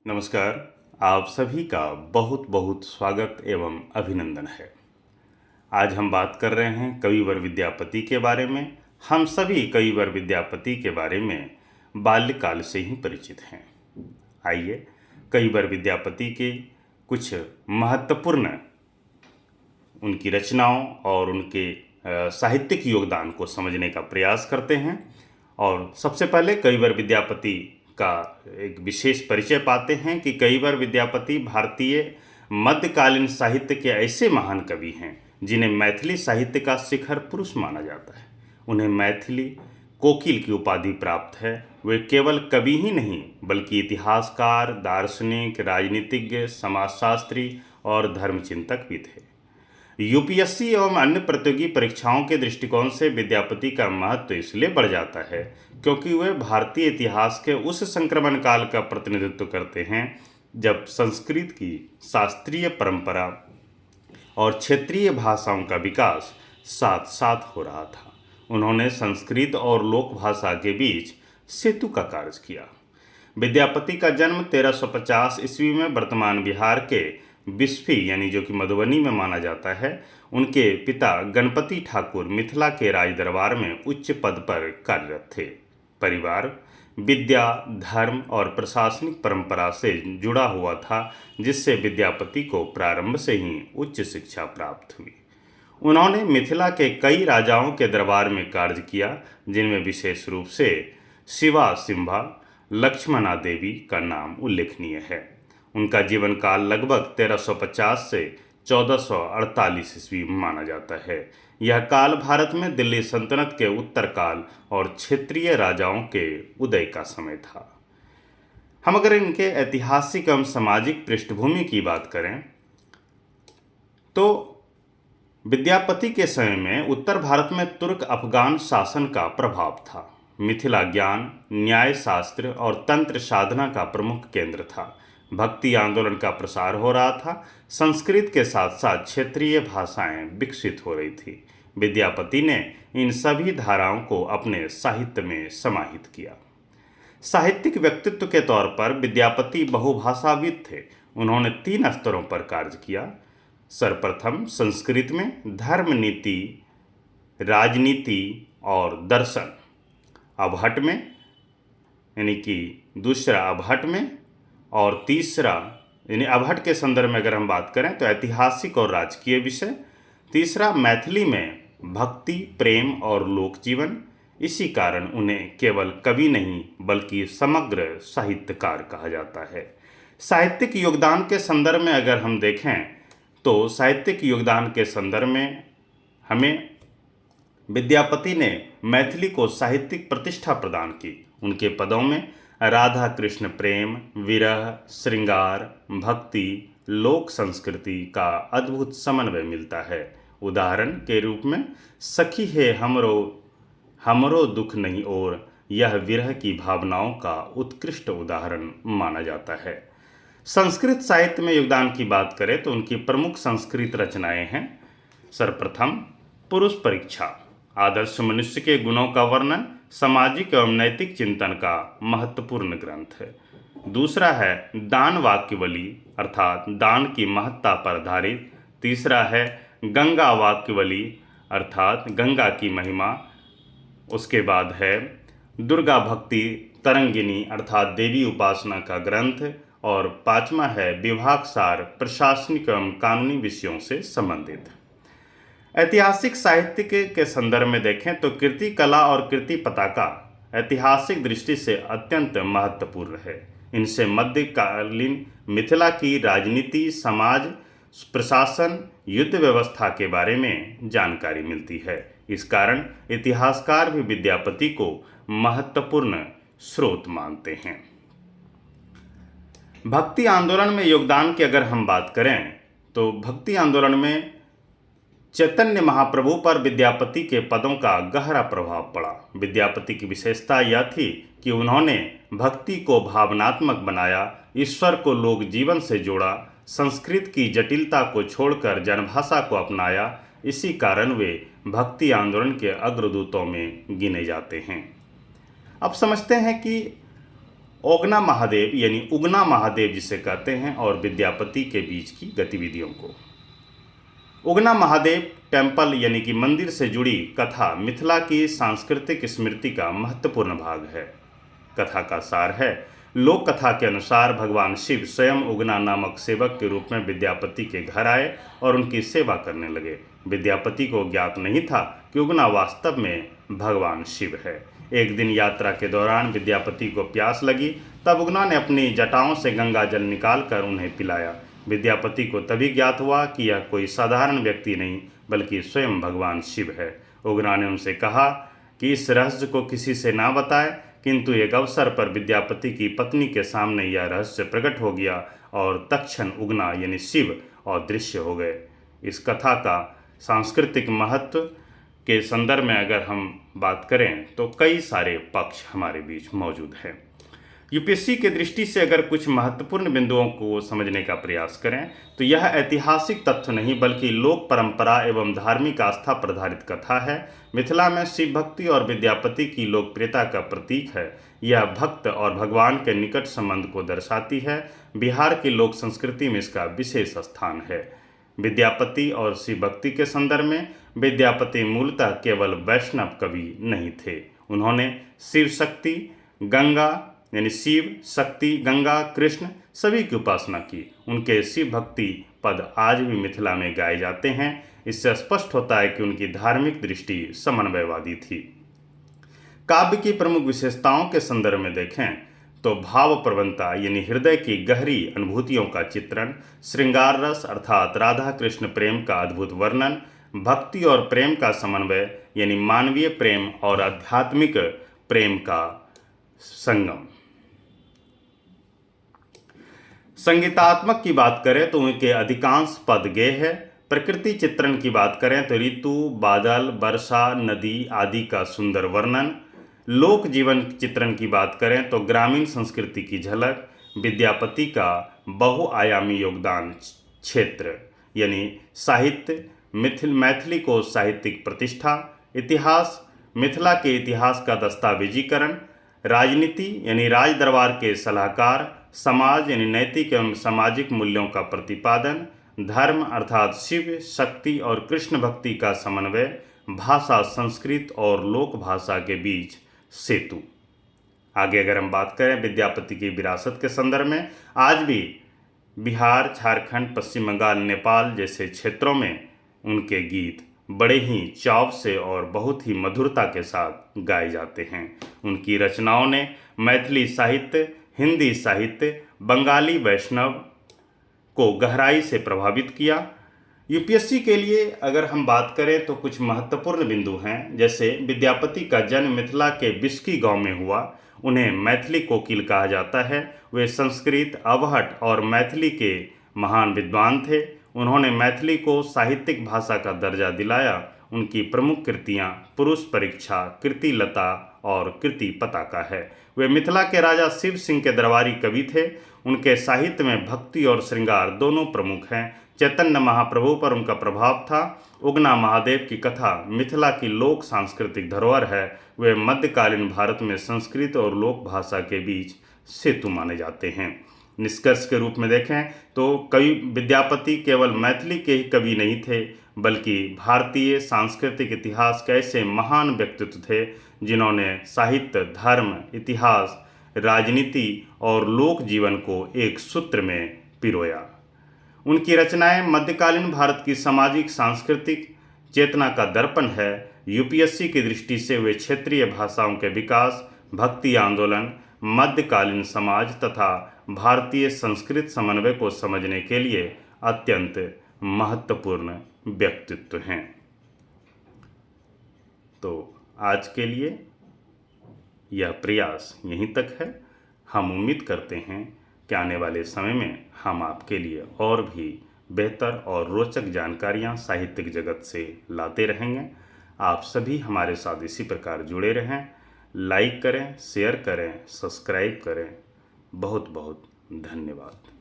नमस्कार। आप सभी का बहुत बहुत स्वागत एवं अभिनंदन है। आज हम बात कर रहे हैं कविवर विद्यापति के बारे में। हम सभी कविवर विद्यापति के बारे में बाल्यकाल से ही परिचित हैं। आइए कविवर विद्यापति के कुछ महत्वपूर्ण उनकी रचनाओं और उनके साहित्यिक योगदान को समझने का प्रयास करते हैं। और सबसे पहले कविवर विद्यापति का एक विशेष परिचय पाते हैं कि कविवर विद्यापति भारतीय मध्यकालीन साहित्य के ऐसे महान कवि हैं जिन्हें मैथिली साहित्य का शिखर पुरुष माना जाता है। उन्हें मैथिली कोकिल की उपाधि प्राप्त है। वे केवल कवि ही नहीं बल्कि इतिहासकार, दार्शनिक, राजनीतिज्ञ, समाजशास्त्री और धर्मचिंतक भी थे। यूपीएससी एवं अन्य प्रतियोगी परीक्षाओं के दृष्टिकोण से विद्यापति का महत्व इसलिए बढ़ जाता है क्योंकि वे भारतीय इतिहास के उस संक्रमण काल का प्रतिनिधित्व करते हैं जब संस्कृत की शास्त्रीय परंपरा और क्षेत्रीय भाषाओं का विकास साथ साथ हो रहा था। उन्होंने संस्कृत और लोक भाषा के बीच सेतु का कार्य किया। विद्यापति का जन्म 1350 ईस्वी में वर्तमान बिहार के बिस्फी यानी जो कि मधुबनी में माना जाता है। उनके पिता गणपति ठाकुर मिथिला के राजदरबार में उच्च पद पर कार्यरत थे। परिवार विद्या, धर्म और प्रशासनिक परंपरा से जुड़ा हुआ था, जिससे विद्यापति को प्रारंभ से ही उच्च शिक्षा प्राप्त हुई। उन्होंने मिथिला के कई राजाओं के दरबार में कार्य किया, जिनमें विशेष रूप से शिवा सिंभा, लक्ष्मणा देवी का नाम उल्लेखनीय है। उनका जीवन काल लगभग 1350 से 1448 ईस्वी माना जाता है। यह काल भारत में दिल्ली सल्तनत के उत्तर काल और क्षेत्रीय राजाओं के उदय का समय था। हम अगर इनके ऐतिहासिक एवं सामाजिक पृष्ठभूमि की बात करें तो विद्यापति के समय में उत्तर भारत में तुर्क अफगान शासन का प्रभाव था। मिथिला ज्ञान, न्याय शास्त्र और तंत्र साधना का प्रमुख केंद्र था। भक्ति आंदोलन का प्रसार हो रहा था। संस्कृत के साथ साथ क्षेत्रीय भाषाएं विकसित हो रही थी। विद्यापति ने इन सभी धाराओं को अपने साहित्य में समाहित किया। साहित्यिक व्यक्तित्व के तौर पर विद्यापति बहुभाषाविद थे। उन्होंने 3 स्तरों पर कार्य किया। सर्वप्रथम संस्कृत में, धर्म नीति, राजनीति और दर्शन। अबहट में यानी कि दूसरा अबहट में और तीसरा यानी अबहट के संदर्भ में अगर हम बात करें तो ऐतिहासिक और राजकीय विषय। तीसरा मैथिली में भक्ति, प्रेम और लोक जीवन। इसी कारण उन्हें केवल कवि नहीं बल्कि समग्र साहित्यकार कहा जाता है। साहित्यिक योगदान के संदर्भ में अगर हम देखें तो साहित्यिक योगदान के संदर्भ में हमें विद्यापति ने मैथिली को साहित्यिक प्रतिष्ठा प्रदान की। उनके पदों में राधा कृष्ण प्रेम, विरह, श्रृंगार, भक्ति, लोक संस्कृति का अद्भुत समन्वय मिलता है। उदाहरण के रूप में सखी है हमरो दुख नहीं और यह विरह की भावनाओं का उत्कृष्ट उदाहरण माना जाता है। संस्कृत साहित्य में योगदान की बात करें तो उनकी प्रमुख संस्कृत रचनाएं हैं। सर्वप्रथम पुरुष परीक्षा, आदर्श मनुष्य के गुणों का वर्णन, सामाजिक एवं नैतिक चिंतन का महत्वपूर्ण ग्रंथ है। दूसरा है दान वाक्यवली अर्थात दान की महत्ता पर आधारित। तीसरा है गंगा वाक्यवली अर्थात गंगा की महिमा। उसके बाद है दुर्गा भक्ति तरंगिनी अर्थात देवी उपासना का ग्रंथ। और 5वां है विभागसार, प्रशासनिक एवं कानूनी विषयों से संबंधित। ऐतिहासिक साहित्य के संदर्भ में देखें तो कीर्ति कला और कीर्ति पताका ऐतिहासिक दृष्टि से अत्यंत महत्वपूर्ण है। इनसे मध्यकालीन मिथिला की राजनीति, समाज, प्रशासन, युद्ध व्यवस्था के बारे में जानकारी मिलती है। इस कारण इतिहासकार भी विद्यापति को महत्वपूर्ण स्रोत मानते हैं। भक्ति आंदोलन में योगदान की अगर हम बात करें तो भक्ति आंदोलन में चैतन्य महाप्रभु पर विद्यापति के पदों का गहरा प्रभाव पड़ा। विद्यापति की विशेषता यह थी कि उन्होंने भक्ति को भावनात्मक बनाया, ईश्वर को लोक जीवन से जोड़ा, संस्कृत की जटिलता को छोड़कर जनभाषा को अपनाया। इसी कारण वे भक्ति आंदोलन के अग्रदूतों में गिने जाते हैं। अब समझते हैं कि ओगना महादेव यानी उगना महादेव जिसे कहते हैं और विद्यापति के बीच की गतिविधियों को। उगना महादेव टेम्पल यानी कि मंदिर से जुड़ी कथा मिथिला की सांस्कृतिक स्मृति का महत्वपूर्ण भाग है। कथा का सार है, लोक कथा के अनुसार भगवान शिव स्वयं उगना नामक सेवक के रूप में विद्यापति के घर आए और उनकी सेवा करने लगे। विद्यापति को ज्ञात नहीं था कि उगना वास्तव में भगवान शिव है। एक दिन यात्रा के दौरान विद्यापति को प्यास लगी, तब उगना ने अपनी जटाओं से गंगा जल निकालकर उन्हें पिलाया। विद्यापति को तभी ज्ञात हुआ कि यह कोई साधारण व्यक्ति नहीं बल्कि स्वयं भगवान शिव है। उगना ने उनसे कहा कि इस रहस्य को किसी से ना बताए, किंतु एक अवसर पर विद्यापति की पत्नी के सामने यह रहस्य प्रकट हो गया और तत्क्षण उगना यानी शिव अदृश्य हो गए। इस कथा का सांस्कृतिक महत्व के संदर्भ में अगर हम बात करें तो कई सारे पक्ष हमारे बीच मौजूद हैं। यूपीएससी के दृष्टि से अगर कुछ महत्वपूर्ण बिंदुओं को समझने का प्रयास करें तो यह ऐतिहासिक तथ्य नहीं बल्कि लोक परंपरा एवं धार्मिक आस्था पर आधारित कथा है। मिथिला में शिव भक्ति और विद्यापति की लोकप्रियता का प्रतीक है। यह भक्त और भगवान के निकट संबंध को दर्शाती है। बिहार की लोक संस्कृति में इसका विशेष स्थान है। विद्यापति और शिव भक्ति के संदर्भ में विद्यापति मूलतः केवल वैष्णव कवि नहीं थे। उन्होंने शिव शक्ति गंगा यानी शिव शक्ति गंगा कृष्ण सभी की उपासना की। उनके शिव भक्ति पद आज भी मिथिला में गाए जाते हैं। इससे स्पष्ट होता है कि उनकी धार्मिक दृष्टि समन्वयवादी थी। काव्य की प्रमुख विशेषताओं के संदर्भ में देखें तो भाव प्रवणता यानी हृदय की गहरी अनुभूतियों का चित्रण, श्रृंगार रस अर्थात राधा कृष्ण प्रेम का अद्भुत वर्णन, भक्ति और प्रेम का समन्वय यानी मानवीय प्रेम और आध्यात्मिक प्रेम का संगम। संगीतात्मक की बात करें तो उनके अधिकांश पद गेय है। प्रकृति चित्रण की बात करें तो ऋतु बादल वर्षा नदी आदि का सुंदर वर्णन। लोक जीवन चित्रण की बात करें तो ग्रामीण संस्कृति की झलक। विद्यापति का बहुआयामी योगदान क्षेत्र यानी साहित्य मैथिली को साहित्यिक प्रतिष्ठा, इतिहास मिथिला के इतिहास का दस्तावेजीकरण, राजनीति यानी राज दरबार के सलाहकार, समाज यानी नैतिक एवं सामाजिक मूल्यों का प्रतिपादन, धर्म अर्थात शिव शक्ति और कृष्ण भक्ति का समन्वय, भाषा संस्कृत और लोक भाषा के बीच सेतु। आगे अगर हम बात करें विद्यापति की विरासत के संदर्भ में, आज भी बिहार झारखंड पश्चिम बंगाल नेपाल जैसे क्षेत्रों में उनके गीत बड़े ही चाव से और बहुत ही मधुरता के साथ गाए जाते हैं। उनकी रचनाओं ने मैथिली साहित्य, हिंदी साहित्य, बंगाली वैष्णव को गहराई से प्रभावित किया। यूपीएससी के लिए अगर हम बात करें तो कुछ महत्वपूर्ण बिंदु हैं, जैसे विद्यापति का जन्म मिथिला के बिस्की गांव में हुआ। उन्हें मैथिली कोकिल कहा जाता है। वे संस्कृत अवहट और मैथिली के महान विद्वान थे। उन्होंने मैथिली को साहित्यिक भाषा का दर्जा दिलाया। उनकी प्रमुख कृतियाँ पुरुष परीक्षा, कृति लता और कृति पताका है। वे मिथिला के राजा शिव सिंह के दरबारी कवि थे। उनके साहित्य में भक्ति और श्रृंगार दोनों प्रमुख हैं। चैतन्य महाप्रभु पर उनका प्रभाव था। उगना महादेव की कथा मिथिला की लोक सांस्कृतिक धरोहर है। वे मध्यकालीन भारत में संस्कृत और लोक भाषा के बीच सेतु माने जाते हैं। निष्कर्ष के रूप में देखें तो कवि विद्यापति केवल मैथिली के ही कवि नहीं थे बल्कि भारतीय सांस्कृतिक इतिहास के ऐसे महान व्यक्तित्व थे जिन्होंने साहित्य, धर्म, इतिहास, राजनीति और लोक जीवन को एक सूत्र में पिरोया। उनकी रचनाएं मध्यकालीन भारत की सामाजिक सांस्कृतिक चेतना का दर्पण है। यूपीएससी की दृष्टि से वे क्षेत्रीय भाषाओं के विकास, भक्ति आंदोलन, मध्यकालीन समाज तथा भारतीय संस्कृत समन्वय को समझने के लिए अत्यंत महत्वपूर्ण व्यक्तित्व हैं। तो आज के लिए यह प्रयास यहीं तक है। हम उम्मीद करते हैं कि आने वाले समय में हम आपके लिए और भी बेहतर और रोचक जानकारियां साहित्यिक जगत से लाते रहेंगे। आप सभी हमारे साथ इसी प्रकार जुड़े रहें। लाइक करें, शेयर करें, सब्सक्राइब करें। बहुत बहुत धन्यवाद।